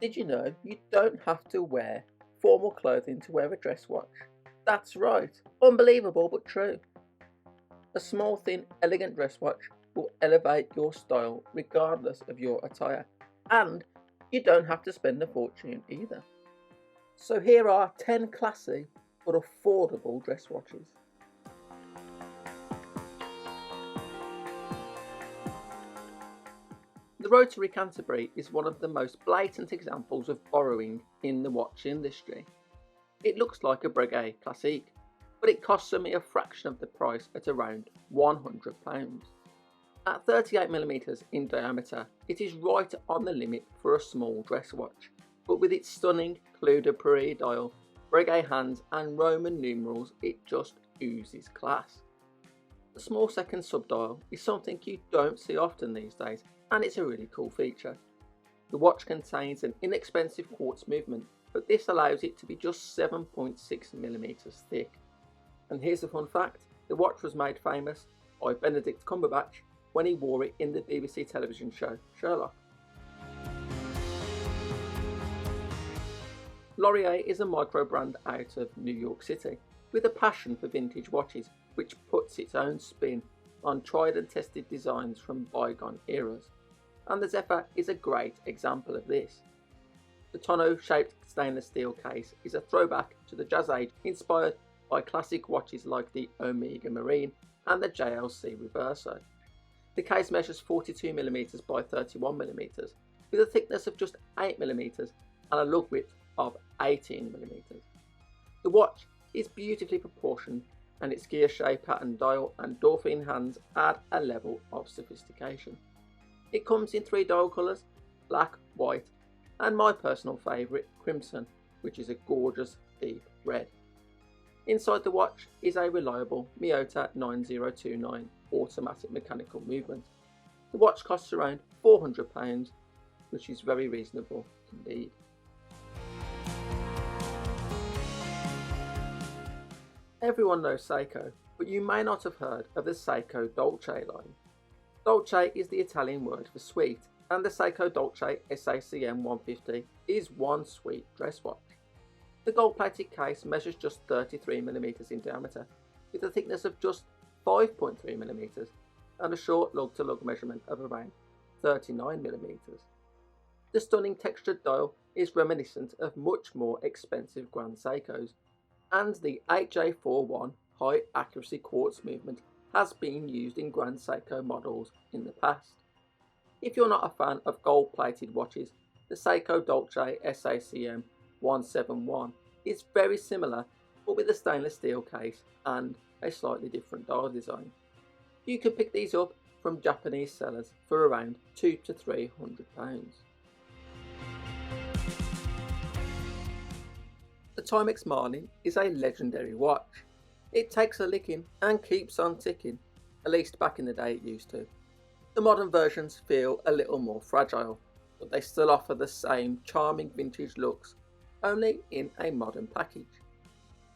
Did you know you don't have to wear formal clothing to wear a dress watch? That's right. Unbelievable but true. A small, thin, elegant dress watch will elevate your style regardless of your attire. And you don't have to spend a fortune either. So here are 10 classy but affordable dress watches. The Rotary Canterbury is one of the most blatant examples of borrowing in the watch industry. It looks like a Breguet Classique, but it costs me a fraction of the price at around £100. At 38mm in diameter, it is right on the limit for a small dress watch, but with its stunning Clou de Paris dial, Breguet hands and Roman numerals, it just oozes class. The small second subdial is something you don't see often these days, and it's a really cool feature. The watch contains an inexpensive quartz movement, but this allows it to be just 7.6mm thick. And here's a fun fact, the watch was made famous by Benedict Cumberbatch when he wore it in the BBC television show Sherlock. Laurier is a micro brand out of New York City with a passion for vintage watches, which puts its own spin on tried and tested designs from bygone eras, and the Zephyr is a great example of this. The tonneau-shaped stainless steel case is a throwback to the Jazz Age, inspired by classic watches like the Omega Marine and the JLC Reverso. The case measures 42mm by 31mm with a thickness of just 8mm and a lug width of 18mm. The watch is beautifully proportioned, and its gear shape, pattern, dial and dolphin hands add a level of sophistication. It comes in 3 dial colours, black, white and my personal favourite, crimson, which is a gorgeous deep red. Inside the watch is a reliable Miyota 9029 automatic mechanical movement. The watch costs around £400, which is very reasonable indeed. Everyone knows Seiko, but you may not have heard of the Seiko Dolce line. Dolce is the Italian word for sweet, and the Seiko Dolce SACM 150 is one sweet dress watch. The gold-plated case measures just 33mm in diameter, with a thickness of just 5.3mm and a short lug-to-lug measurement of around 39mm. The stunning textured dial is reminiscent of much more expensive Grand Seikos, and the HJ41 high accuracy quartz movement has been used in Grand Seiko models in the past. If you're not a fan of gold plated watches, the Seiko Dolce SACM 171 is very similar, but with a stainless steel case and a slightly different dial design. You can pick these up from Japanese sellers for around £200 to £300. The Timex Marlin is a legendary watch. It takes a licking and keeps on ticking, at least back in the day it used to. The modern versions feel a little more fragile, but they still offer the same charming vintage looks, only in a modern package.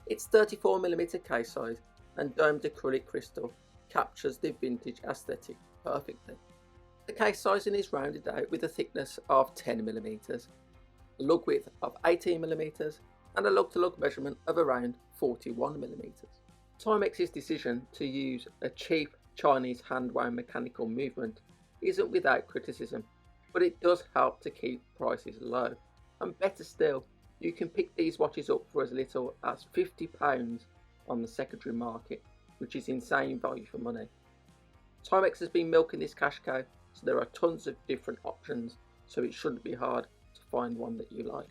Its 34mm case size and domed acrylic crystal captures the vintage aesthetic perfectly. The case sizing is rounded out with a thickness of 10mm, a lug width of 18mm and a lug-to-lug measurement of around 41mm. Timex's decision to use a cheap Chinese hand-wound mechanical movement isn't without criticism, but it does help to keep prices low. And better still, you can pick these watches up for as little as £50 on the secondary market, which is insane value for money. Timex has been milking this cash cow, so there are tons of different options, so it shouldn't be hard to find one that you like.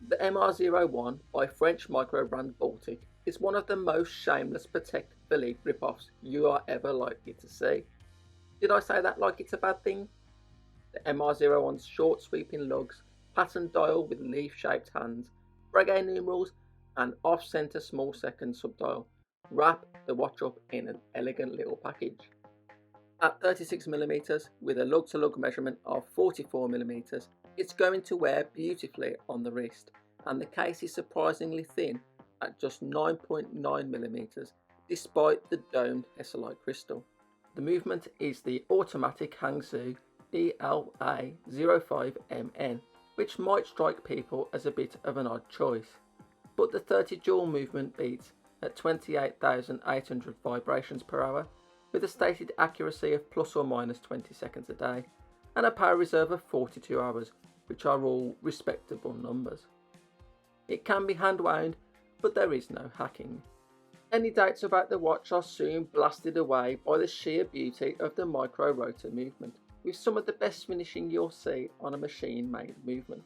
The MR01 by French micro brand Baltic is one of the most shameless Patek Philippe rip-offs you are ever likely to see. Did I say that like it's a bad thing? The MR01's short sweeping lugs, patterned dial with leaf-shaped hands, Breguet numerals and off-centre small second subdial wrap the watch up in an elegant little package. At 36mm with a lug-to-lug measurement of 44mm, it's going to wear beautifully on the wrist, and the case is surprisingly thin at just 9.9mm despite the domed Hesalite crystal. The movement is the automatic Hangzhou ELA05MN, which might strike people as a bit of an odd choice, but the 30 joule movement beats at 28,800 vibrations per hour, with a stated accuracy of plus or minus 20 seconds a day, and a power reserve of 42 hours, which are all respectable numbers. It can be hand wound, but there is no hacking. Any doubts about the watch are soon blasted away by the sheer beauty of the micro rotor movement, with some of the best finishing you'll see on a machine-made movement.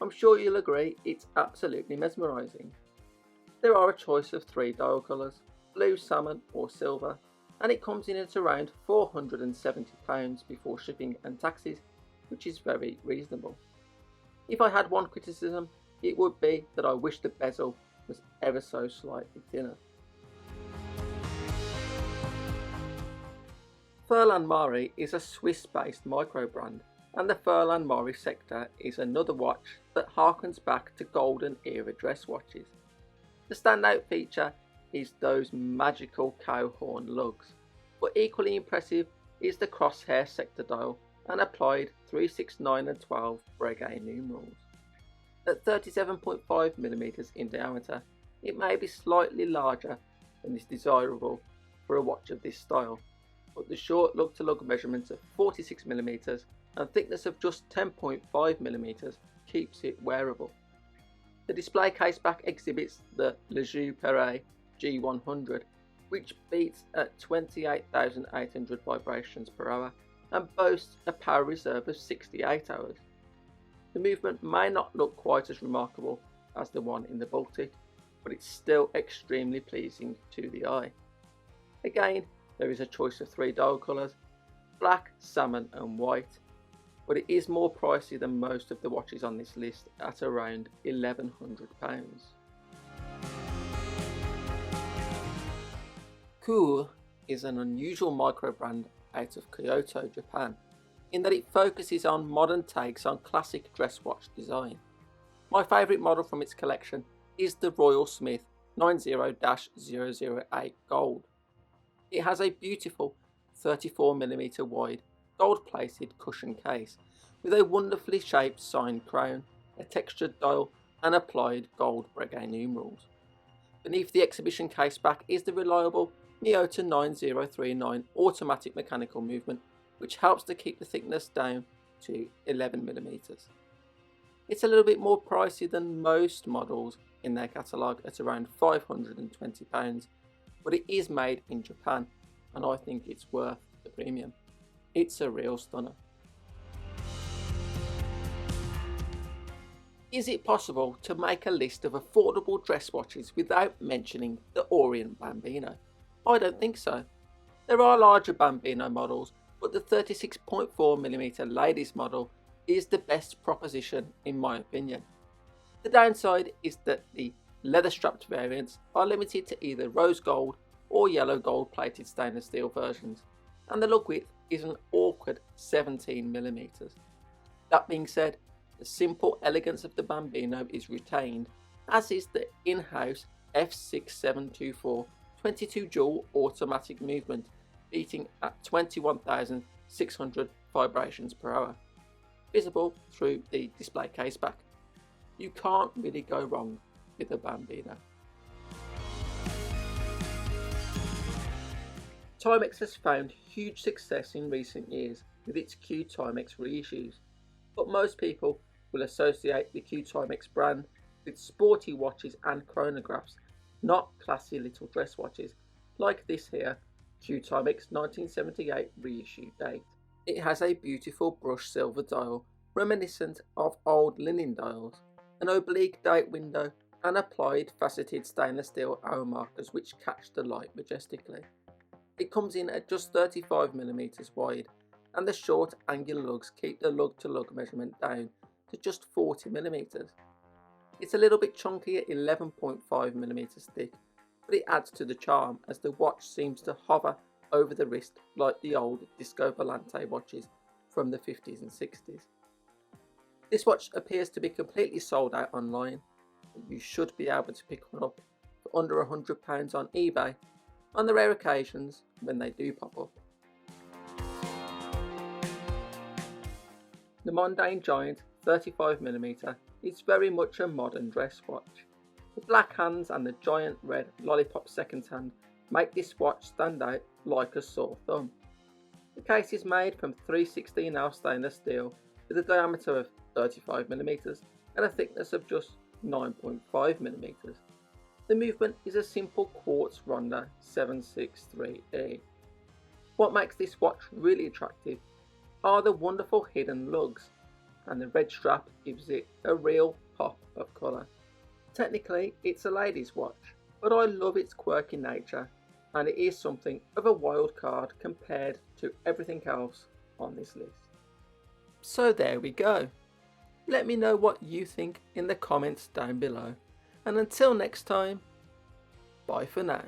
I'm sure you'll agree it's absolutely mesmerising. There are a choice of 3 dial colours, blue, salmon or silver, and it comes in at around £470 before shipping and taxes, which is very reasonable. If I had one criticism, it would be that I wish the bezel was ever so slightly thinner. Furlan Marri is a Swiss-based micro brand, and the Furlan Marri sector is another watch that harkens back to golden era dress watches. The standout feature is those magical cow horn lugs, but equally impressive is the crosshair sector dial and applied 3, 6, 9 and 12 Breguet numerals. At 37.5mm in diameter, it may be slightly larger than is desirable for a watch of this style, but the short lug-to-lug measurements of 46mm and thickness of just 10.5mm keeps it wearable. The display caseback exhibits the Le Jeu Perret G100, which beats at 28,800 vibrations per hour and boasts a power reserve of 68 hours. The movement may not look quite as remarkable as the one in the Baltic, but it's still extremely pleasing to the eye. Again, there is a choice of 3 dial colours, black, salmon and white, but it is more pricey than most of the watches on this list at around £1,100. Kuoe is an unusual micro brand out of Kyoto, Japan, in that it focuses on modern takes on classic dress watch design. My favourite model from its collection is the Royal Smith 90-008 Gold. It has a beautiful 34mm wide gold-plated cushion case with a wonderfully shaped signed crown, a textured dial and applied gold Breguet numerals. Beneath the exhibition caseback is the reliable Miyota 9039 automatic mechanical movement, which helps to keep the thickness down to 11mm. It's a little bit more pricey than most models in their catalogue at around £520, but it is made in Japan and I think it's worth the premium. It's a real stunner. Is it possible to make a list of affordable dress watches without mentioning the Orient Bambino? I don't think so. There are larger Bambino models, but the 36.4mm ladies model is the best proposition in my opinion. The downside is that the leather strapped variants are limited to either rose gold or yellow gold plated stainless steel versions, and the lug width is an awkward 17mm. That being said, the simple elegance of the Bambino is retained, as is the in-house F6724 22 joule automatic movement, beating at 21,600 vibrations per hour, visible through the display caseback. You can't really go wrong with the Bambino. Timex has found huge success in recent years with its Q Timex reissues, but most people will associate the Q Timex brand with sporty watches and chronographs, not classy little dress watches like this here Q Timex 1978 reissue date. It has a beautiful brushed silver dial reminiscent of old linen dials, an oblique date window and applied faceted stainless steel hour markers which catch the light majestically. It comes in at just 35mm wide, and the short angular lugs keep the lug-to-lug measurement down to just 40mm. It's a little bit chunky at 11.5mm thick, but it adds to the charm as the watch seems to hover over the wrist like the old Disco Volante watches from the 50s and 60s. This watch appears to be completely sold out online, but you should be able to pick one up for under £100 on eBay on the rare occasions when they do pop up. The Mondaine Giant 35mm is very much a modern dress watch. The black hands and the giant red lollipop second hand make this watch stand out like a sore thumb. The case is made from 316L stainless steel with a diameter of 35mm and a thickness of just 9.5mm. The movement is a simple quartz Ronda 763E. What makes this watch really attractive are the wonderful hidden lugs, and the red strap gives it a real pop of colour. Technically it's a ladies' watch, but I love its quirky nature, and it is something of a wild card compared to everything else on this list. So there we go. Let me know what you think in the comments down below, and until next time, bye for now.